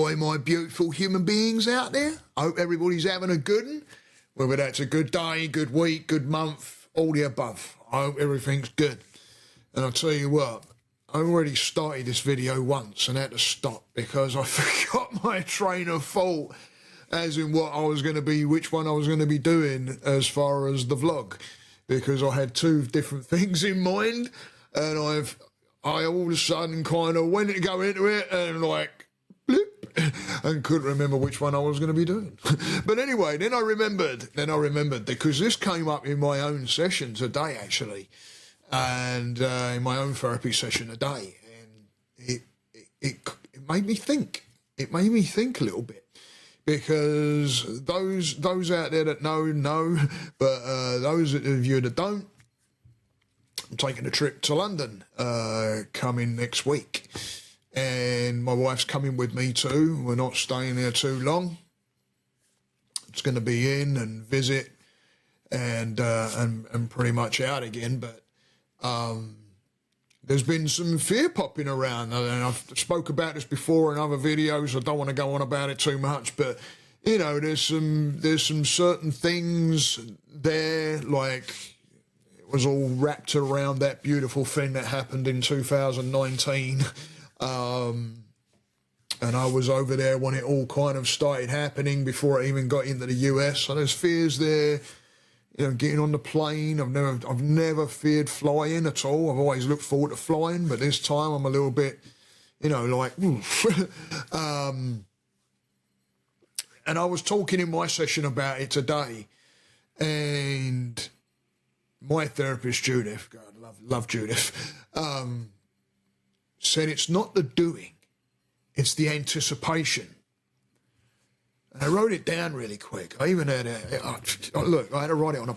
enjoy my beautiful human beings out there. I hope everybody's having a good one, whether that's a good day, good week, good month, all the above. I hope everything's good. And I'll tell you what, I already started this video once and had to stop because I forgot my train of thought, as in what I was going to be, which one I was going to be doing as far as the vlog, because I had two different things in mind, and I all of a sudden kind of went to go into it and like, blip, and couldn't remember which one I was going to be doing. But anyway, then I remembered, because this came up in my own session today, actually, and in my own therapy session today, and it made me think. It made me think a little bit, because those out there that know, but those of you that don't, I'm taking a trip to London coming next week, and my wife's coming with me too. We're not staying there too long. It's going to be in and visit and pretty much out again, but there's been some fear popping around, and I've spoke about this before in other videos. I don't want to go on about it too much, but you know, there's some certain things there, like it was all wrapped around that beautiful thing that happened in 2019, and I was over there when it all kind of started happening before I even got into the US. So there's fears there. You know, getting on the plane, I've never feared flying at all. I've always looked forward to flying, but this time I'm a little bit, you know, like, and I was talking in my session about it today, and my therapist, Judith, God, love Judith, said it's not the doing, it's the anticipation. I wrote it down really quick. I even had look, I had to write it on I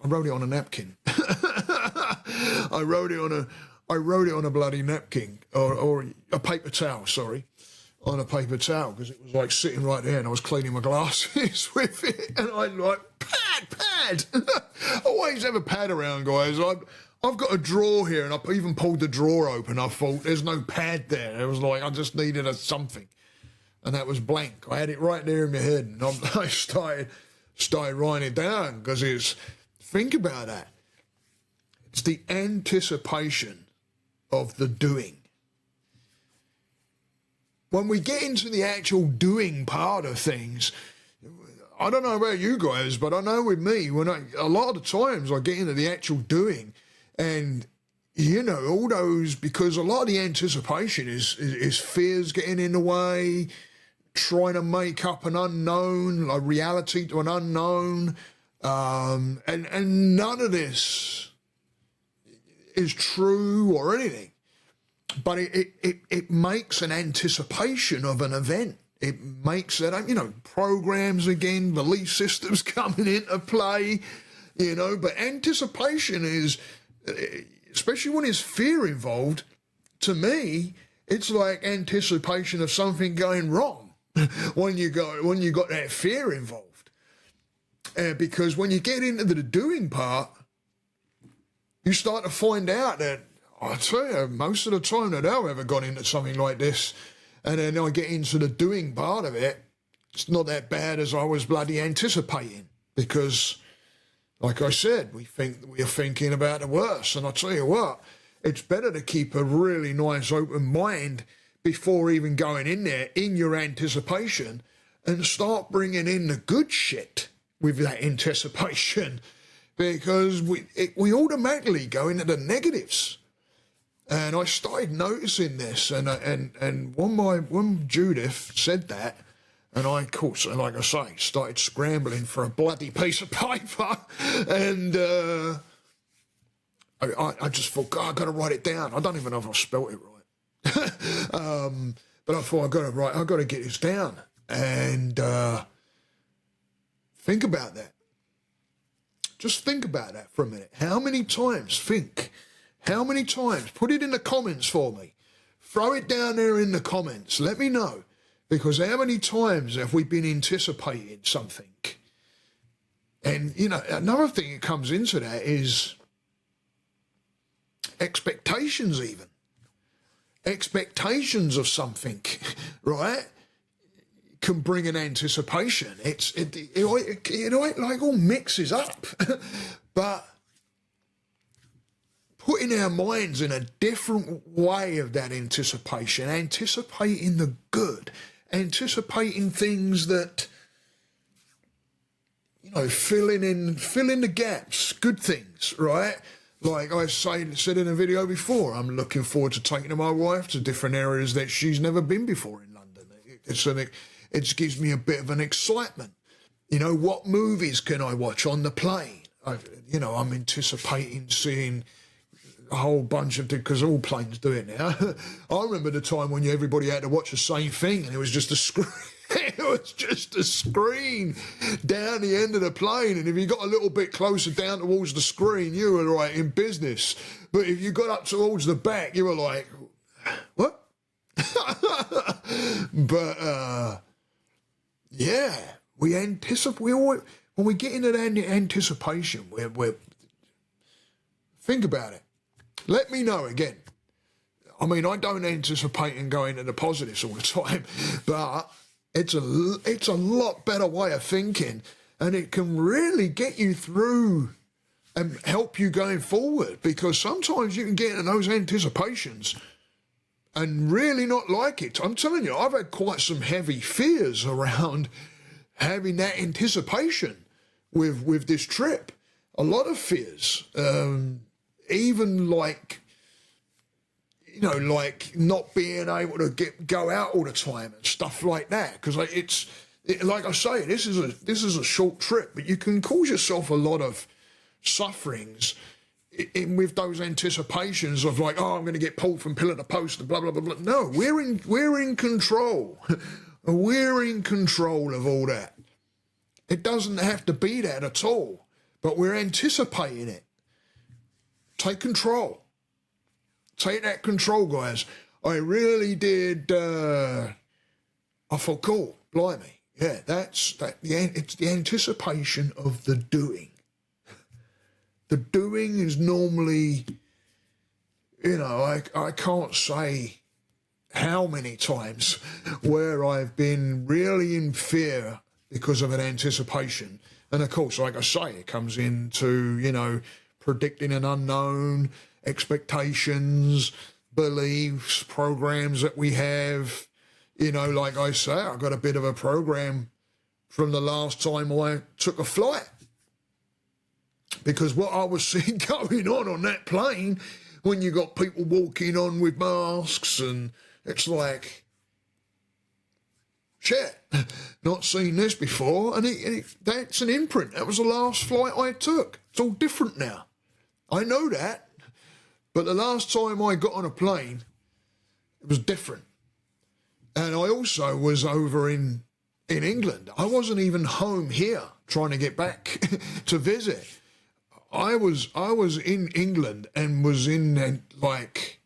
wrote it on a napkin. I wrote it on a bloody napkin, or a paper towel, sorry, on a paper towel, because it was like sitting right there, and I was cleaning my glasses with it, and I like, pad. I always have a pad around, guys. I've got a drawer here, and I even pulled the drawer open. I thought there's no pad there. It was like I just needed something. And that was blank. I had it right there in my head, and I started writing it down, because think about that. It's the anticipation of the doing. When we get into the actual doing part of things, I don't know about you guys, but I know with me, a lot of the times I get into the actual doing, and you know, all those, because a lot of the anticipation is fears getting in the way, trying to make up an unknown, a reality to an unknown, and none of this is true or anything, but it makes an anticipation of an event. It makes that, you know, programs again, belief systems coming into play, you know, but anticipation is, especially when there's fear involved, to me, it's like anticipation of something going wrong when you got that fear involved. Because when you get into the doing part, you start to find out that, I tell you, most of the time that I've ever gone into something like this, and then I get into the doing part of it, it's not that bad as I was bloody anticipating, because like I said, we are thinking about the worst. And I tell you what, it's better to keep a really nice open mind before even going in there in your anticipation, and start bringing in the good shit with that anticipation, because we automatically go into the negatives. And I started noticing this, and when Judith said that, and I, of course, like I say, started scrambling for a bloody piece of paper, and I just thought, God, I've got to write it down. I don't even know if I spelt it right. But I thought, I've got to get this down. And think about that. Just think about that for a minute. How many times, put it in the comments for me. Throw it down there in the comments. Let me know. Because how many times have we been anticipating something? And, you know, another thing that comes into that is expectations even. Expectations of something, right? can bring an anticipation. It like all mixes up. But putting our minds in a different way of that anticipation, anticipating the good, anticipating things that, you know, fill in the gaps, good things, right? Like I said in a video before, I'm looking forward to taking my wife to different areas that she's never been before in London. It gives me a bit of an excitement. You know, what movies can I watch on the plane? I'm anticipating seeing a whole bunch of, because all planes do it now. I remember the time when everybody had to watch the same thing and it was just a screen. It was just a screen down the end of the plane, and if you got a little bit closer down towards the screen, you were right in business. But if you got up towards the back, you were like, what? But yeah, we anticipate. When we get into that anticipation, we're think about it. Let me know again. I mean, I don't anticipate in going to the positives all the time, but it's a lot better way of thinking, and it can really get you through and help you going forward, because sometimes you can get into those anticipations and really not like it. I'm telling you, I've had quite some heavy fears around having that anticipation with this trip. A lot of fears, even like, you know, like not being able to go out all the time and stuff like that. Because like I say, this is a short trip, but you can cause yourself a lot of sufferings with those anticipations of like, oh, I'm going to get pulled from pillar to post and blah blah blah blah. No, we're in control. We're in control of all that. It doesn't have to be that at all, but we're anticipating it. Take control. Take that control, guys. I really did. I thought, cool, blimey. Yeah, it's the anticipation of the doing. The doing is normally, you know, I can't say how many times where I've been really in fear because of an anticipation. And of course, like I say, it comes into, you know, predicting an unknown, expectations, beliefs, programs that we have. You know, like I say, I got a bit of a program from the last time I took a flight, because what I was seeing going on that plane, when you got people walking on with masks, and it's like, shit, not seen this before. And that's an imprint. That was the last flight I took. It's all different now. I know that. But the last time I got on a plane, it was different. And I also was over in England. I wasn't even home here trying to get back to visit. I was in England and was in, like,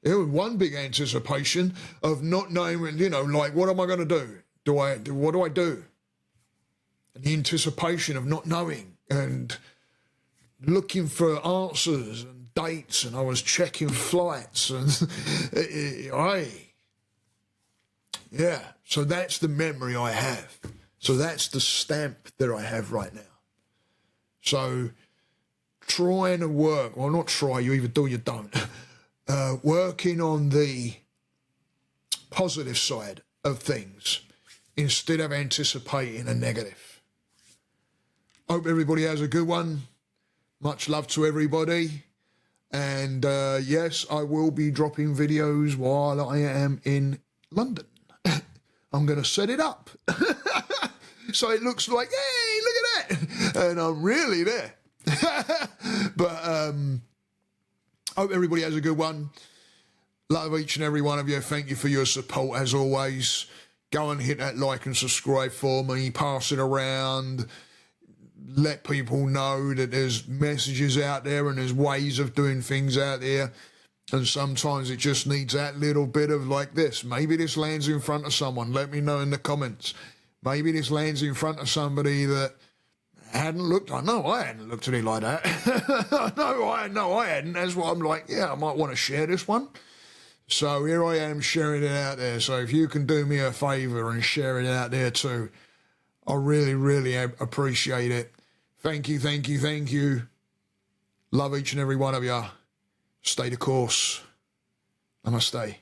there was one big anticipation of not knowing, you know, like, what am I going to do? What do I do? And the anticipation of not knowing and looking for answers and dates, and I was checking flights, and yeah, so that's the memory I have. So that's the stamp that I have right now. So trying to work, well, not try, you either do or you don't, working on the positive side of things instead of anticipating a negative. Hope everybody has a good one. Much love to everybody. And yes, I will be dropping videos while I am in London. I'm going to set it up. So it looks like, hey, look at that. And I'm really there. But hope everybody has a good one. Love each and every one of you. Thank you for your support as always. Go and hit that like and subscribe for me. Pass it around. Let people know that there's messages out there and there's ways of doing things out there. And sometimes it just needs that little bit of like this. Maybe this lands in front of someone. Let me know in the comments. Maybe this lands in front of somebody that hadn't looked. I know I hadn't looked at it like that. No, I hadn't. That's why I'm like, yeah, I might want to share this one. So here I am sharing it out there. So if you can do me a favour and share it out there too, I really, really appreciate it. Thank you, thank you, thank you. Love each and every one of you. Stay the course. Namaste.